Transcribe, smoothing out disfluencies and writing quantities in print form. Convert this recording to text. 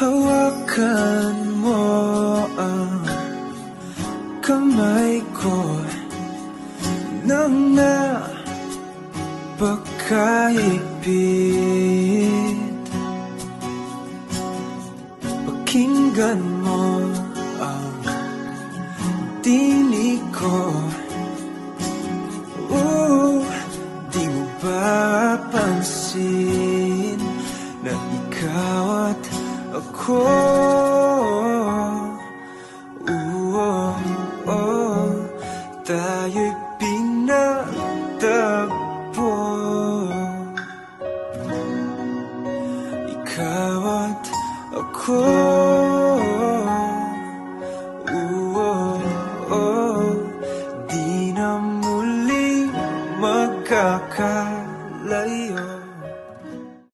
Hawakan mo ang kamay ko nang napakahigpit. Pakinggan mo ang tinig ko. Di mo ba pansin na ikaw at ako? Tayo'y pinagtagpo. Ikaw at ako.